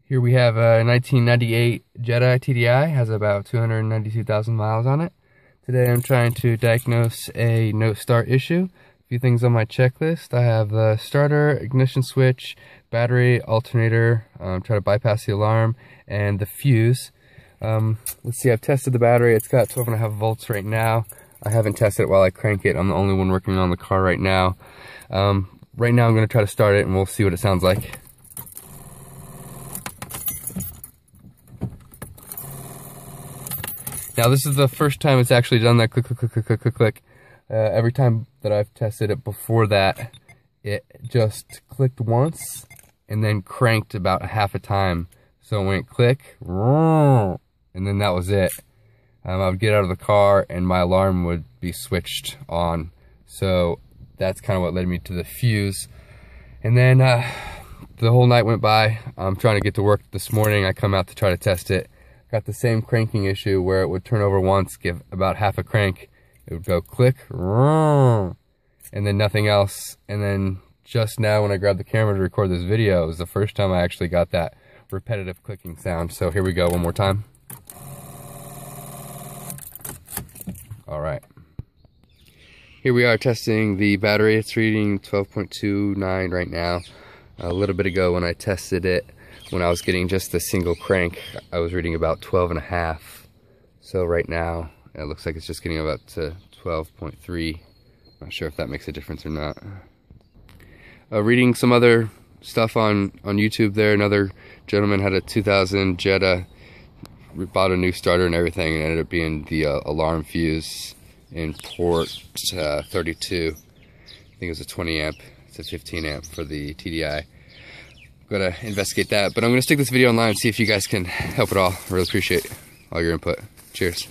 Here we have a 1998 Jetta TDI, has about 292,000 miles on it. Today I'm trying to diagnose a no start issue. A few things on my checklist. I have the starter, ignition switch, battery, alternator, try to bypass the alarm, and the fuse. Let's see, I've tested the battery. It's got 12.5 volts right now. I haven't tested it while I crank it. I'm the only one working on the car right now. Right now I'm going to try to start it and we'll see what it sounds like. Now this is the first time it's actually done that click, click, click, click, click, click, click. Every time that I've tested it before that, it just clicked once and then cranked about half a time. So it went click, and then that was it. I would get out of the car and my alarm would be switched on. So that's kind of what led me to the fuse. And then the whole night went by. I'm trying to get to work this morning. I come out to try to test it. Got the same cranking issue where it would turn over once, give about half a crank, it would go click, and then nothing else. And then just now when I grabbed the camera to record this video, it was the first time I actually got that repetitive clicking sound. So here we go one more time. All right. Here we are testing the battery. It's reading 12.29 right now. A little bit ago when I tested it, when I was getting just the single crank, I was reading about 12.5. So right now, it looks like it's just getting about to 12.3. Not sure if that makes a difference or not. Reading some other stuff on YouTube there. Another gentleman had a 2000 Jetta, bought a new starter and everything, and ended up being the alarm fuse in port 32. I think it was a 20 amp. It's a 15 amp for the TDI. Gotta investigate that, but I'm gonna stick this video online and see if you guys can help at all. I really appreciate all your input. Cheers.